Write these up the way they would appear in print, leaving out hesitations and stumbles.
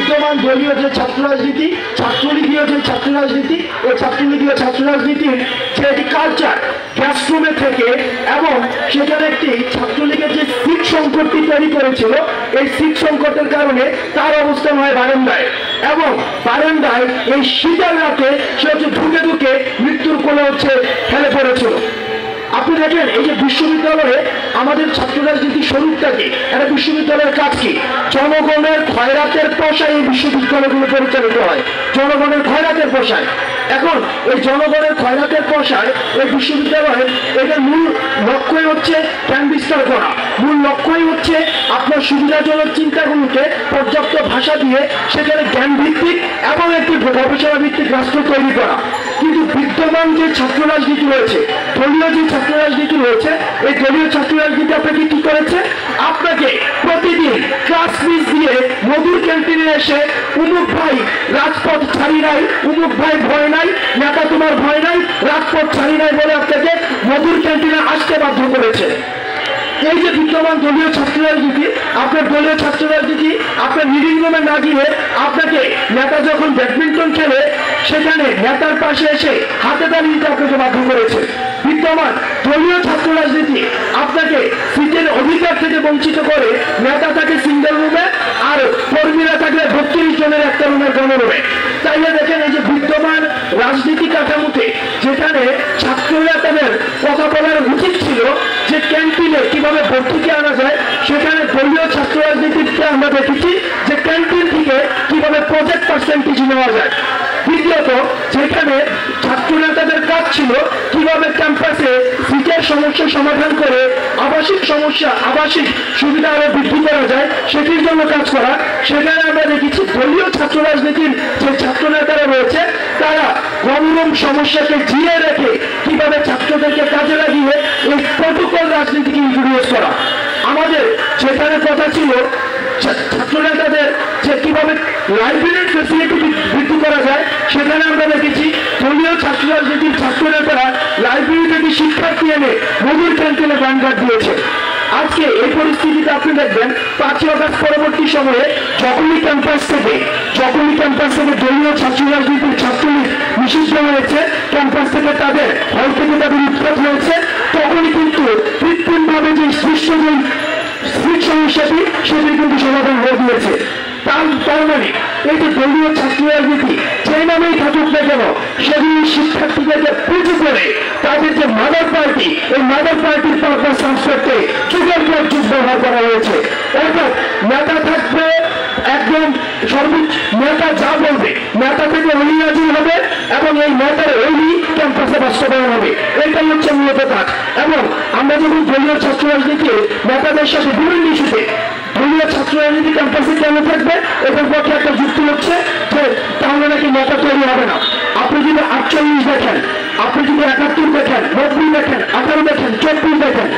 বিদ্যমান দলীয় যে ছাত্র রাজনীতি, ছাত্রলীগীয় যে ছাত্র রাজনীতি, এই ছাত্রলীগীয় ছাত্র রাজনীতির যে একটি কালচার ক্লাসরুমে থেকে, এবং সেখানে একটি ছাত্রলীগের যে সিট সংকটটি তৈরি করেছিল, এই সিট সংকটের কারণে তার অবস্থান হয় বারান্দায়, এবং বারান্দায় এই শীতের রাতে সে হচ্ছে ঢুকে ঢুকে মৃত্যুর কোলে হচ্ছে ফেলে পড়েছিল। আপনি দেখেন এই যে বিশ্ববিদ্যালয়ে আমাদের ছাত্র রাজনীতির স্বরূপটা কি, একটা বিশ্ববিদ্যালয়ের কাজ কি? জনগণের খয়রাতের পয়সায় এই বিশ্ববিদ্যালয়গুলো পরিচালিত হয়, জনগণের খয়রাতের পয়সায়। এখন এই জনগণের খয়রাতের পয়সায় এই বিশ্ববিদ্যালয়ের এটার মূল লক্ষ্যই হচ্ছে জ্ঞান বিস্তার করা, মূল লক্ষ্যই হচ্ছে আপনার সুবিধাজনক চিন্তাগুলোকে পর্যাপ্ত ভাষা দিয়ে সেখানে জ্ঞান ভিত্তিক এবং একটি গবেষণা ভিত্তিক রাষ্ট্র তৈরি করা। কিন্তু বিদ্যমান যে ছাত্র রাজনীতি রয়েছে, দলীয় যে ছাত্র রাজনীতি রয়েছে, এই দলীয় ছাত্র রাজনীতি আপনাকে কি করেছে? আপনাকে প্রতিদিন ক্লাস মিস দিয়ে মধুর ক্যান্টিনে এসে উমুক ভাই রাজপথ ছাড়ি নাই, উমুক ভাই ভয় নাই, নেতা তোমার ভয় নাই, রাজপথ ছাড়ি নাই বলে আপনাকে মধুর ক্যান্টিনে আসতে বাধ্য করেছে। এই যে বিদ্যমান দলীয় ছাত্র রাজনীতি, আপনার দলীয় ছাত্র রাজনীতি আপনার রিডিং রুমে না গিয়ে আপনাকে নেতা যখন ব্যাডমিন্টন খেলে সেখানে নেতার পাশে এসে হাতে দাঁড়িয়ে দিতে আপনাকে বাধ্য করেছে। বিদ্যমান দলীয় ছাত্র রাজনীতি আপনাকে সিটের অধিকার থেকে বঞ্চিত করে, নেতা থাকে সিঙ্গেল রুমে আর কর্মীরা থাকলে 32 জনের একটা রুমের গণরুমে। তাইলে দেখেন এই যে বিদ্যমান রাজনীতি কাঠামোতে যেখানে ছাত্ররা তাদের কথা বলার উচিত ছিল যে ক্যান্টিনে কিভাবে ভর্তুকি আনা যায়, সেখানে দলীয় ছাত্র রাজনীতিতে আমরা দেখেছি যে ক্যান্টিন থেকে কিভাবে প্রজেক্ট পার্সেন্টেজ নেওয়া যায়। দ্বিতীয়ত, যেখানে ছাত্র নেতাদের কাজ ছিল কিভাবে ক্যাম্পাসে সিটের সমস্যা সমাধান করে আবাসিক সুবিধা আরো বৃদ্ধি করা যায় সেটির জন্য কাজ করা, সেখানে আমরা দেখেছি দলীয় ছাত্র রাজনীতির যে ছাত্র নেতারা রয়েছে তারা গণরুম সমস্যাকে জিয়ে রেখে কিভাবে ছাত্রদেরকে কাজে লাগিয়ে এই প্রটোকল রাজনীতিকে ইন্ট্রোডিউস করা। আমাদের যেখানে কথা ছিল ছাত্র নেতাদের যে কিভাবে লাইব্রেরির ফেসিলিটি বৃদ্ধি করা যায়, সেখানে আমরা দেখেছি দলীয় ছাত্র রাজনীতির ছাত্র নেতারা লাইব্রেরি থেকে শিক্ষার্থী এনে মধুর ক্যান্টিনে গানগাট দিয়েছে। আজকে এই পরিস্থিতিতে আপনি দেখবেন 5ই আগস্ট পরবর্তী সময়ে যখনই ক্যাম্পাস থেকে দলীয় ছাত্র রাজনীতির ছাত্রলীগ নিষিদ্ধ হয়েছে, ক্যাম্পাস থেকে তাদের হল থেকে তাদের উৎখাত হয়েছে, তখনই কিন্তু কৃত্রিমভাবে যে সৃষ্ট যে সিট সমস্যাটি সেটি কিন্তু সমাধান হয়ে গিয়েছে। তার মানে এই যে দলীয় ছাত্র রাজনীতি যে নামেই থাকুক না কেন, সেগুলি শিক্ষার্থীদেরকে পুঁজি করে তাদের যে মাদার পার্টি, এই মাদার পার্টির পারপাস সংস্থাকে যুগের পর যুগ ব্যবহার করা হয়েছে। অর্থাৎ নেতা থাকবে একদম সর্বোচ্চ, নেতা যা বলবে নেতা থেকে ওই রাজি হবে এবং এই নেতার ওই ক্যাম্পাসে বাস্তবায়ন হবে, এটাই হচ্ছে মূলত কাজ। এবং আমরা যখন দলীয় ছাত্র রাজনীতি নেতাদের সাথে বিভিন্ন ইস্যুতে দলীয় ছাত্র রাজনীতি ক্যাম্পাসে কেন থাকবে, এটার পক্ষে একটা যুক্তি হচ্ছে যে তাহলে নাকি নেতা তৈরি হবে না। আপনি যদি 48 দেখেন, আপনি যদি 71 দেখেন, 90 দেখেন, 18 দেখেন, 24 দেখেন,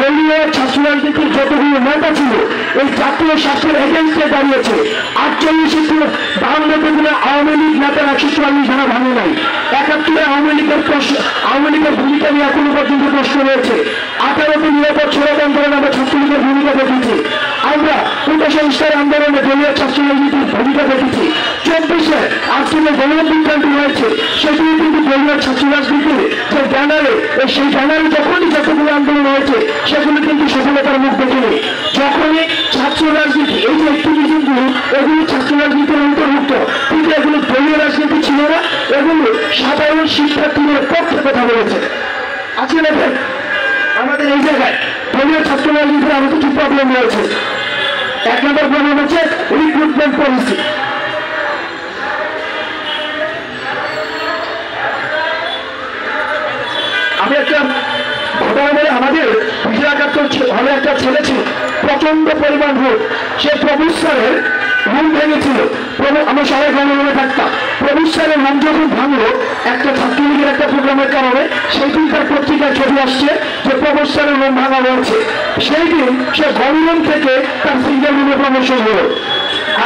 দলীয় ছাত্র রাজনীতির যতগুলো নেতা ছিল এই জাতীয় স্বার্থের এগেইনস্টে দাঁড়িয়েছে। 48 52 আওয়ামী লীগ নেতার 144 ধারা ভাঙে নাই। 71 আওয়ামী লীগের ভূমিকা নিয়ে এখনো পর্যন্ত প্রশ্ন রয়েছে। 18 নিরাপদ সড়ক আন্দোলন আমরা ছাত্রলীগের ভূমিকা দেখেছি। আমরা কোটা সংস্কার আন্দোলনে দলীয় ছাত্র রাজনীতির ভূমিকা দেখেছি। 24-এ আজকে গণঅভ্যুত্থানটি হয়েছে, সেটি কিন্তু দলীয় ছাত্র রাজনীতির যে ব্যানারে, সেই ব্যানারে যখনই যতগুলো আন্দোলন হয়েছে সেগুলো কিন্তু সফলতার মুখ দেখেনি। যখনই ছাত্র রাজনীতি এই যে অ্যাক্টিভিজমগুলো, এগুলো ছাত্র রাজনীতির অন্তর্ভুক্ত, কিন্তু এগুলো দলীয় রাজনীতি ছিল না, এগুলো সাধারণ শিক্ষার্থীদের পক্ষে কথা বলেছে। আজকে দেখেন আমাদের এই জায়গায় দলীয় ছাত্র রাজনীতির আমাদের কি প্রবলেম রয়েছে। 1 নম্বর প্রবলেম হচ্ছে রিক্রুটমেন্ট পলিসি। আমি একটা ঘটনা বলে, আমাদের বিজয়াকাত্তর হলে একটা ছেলে ছিল, প্রচন্ড পরিমাণ রোগ, সে প্রভু স্যারের রুম ভেঙেছিল। আমরা সবাই গণরুমে থাকতাম। প্রভু স্যারের রুম যখন ভাঙলো একটা ছাত্রলীগের একটা প্রোগ্রামের কারণে, সেই দিন তার পত্রিকায় ছবি আসছে যে প্রভু স্যারের রুম ভাঙা হয়েছে। সেই দিন সে গণরুম থেকে তার সিঙ্গেল রুমে প্রমোশন হলো।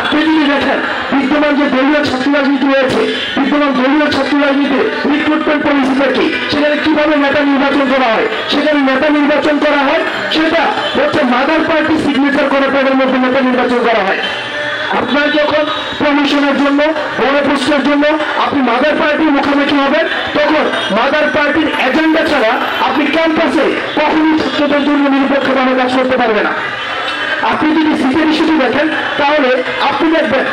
আপনি যদি দেখেন বিদ্যমান যে দলীয় ছাত্র রাজনীতি রয়েছে, বিদ্যমান দলীয় ছাত্র রাজনীতি রিক্রুটমেন্ট পলিসিটা কি, সেখানে কিভাবে নেতা নির্বাচন করা হয়, সেখানে নেতা নির্বাচন করা হয় সেটা হচ্ছে মাদার পার্টি সিগনেচার করার পরের মধ্যে নেতা নির্বাচন করা হয়। আপনার যখন প্রমোশনের জন্য বড় পোস্টের জন্য আপনি মাদার পার্টির মুখোমুখি হবেন, তখন মাদার পার্টির এজেন্ডা ছাড়া আপনি ক্যাম্পাসে কখনোই ছাত্রদের জন্য নিরপেক্ষভাবে কাজ করতে পারবে না। আপনি যদি সিটের ইস্যুটি দেখেন তাহলে আপনি দেখবেন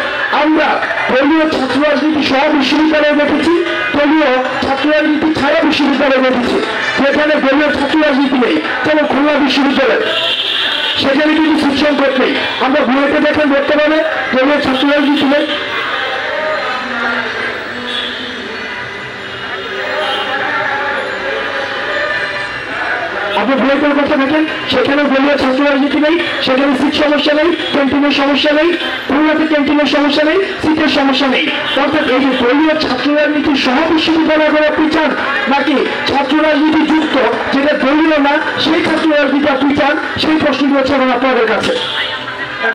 আমরা দলীয় ছাত্র রাজনীতি সহ বিশ্ববিদ্যালয়ে দেখেছি, দলীয় ছাত্র রাজনীতি ছাড়া বিশ্ববিদ্যালয়ে দেখেছি। যেখানে দলীয় ছাত্র রাজনীতি নেই, যেমন খুলনা বিশ্ববিদ্যালয়, সেখানে কিন্তু সিট সংকট নেই। আমরা বুয়েটে দেখেন বর্তমানে দলীয় ছাত্র রাজনীতি নেই। আপনি বুয়েটের কথা দেখেন, সেখানে দলীয় ছাত্র রাজনীতি নেই, সেখানে সিট সমস্যা নেই, ক্যান্টিনের সমস্যা নেই, খুলনাতে ক্যান্টিনের সমস্যা নেই, সিটের সমস্যা নেই। অর্থাৎ এই যে দলীয় ছাত্র রাজনীতি সহ বিশ্ববিদ্যালয় করে আপনি চান, নাকি ছাত্র রাজনীতি যুক্ত যেটা দলীয় না সেই ছাত্র রাজনীতি আপনি চান, সেই প্রশ্নটি হচ্ছে আপনাদের কাছে।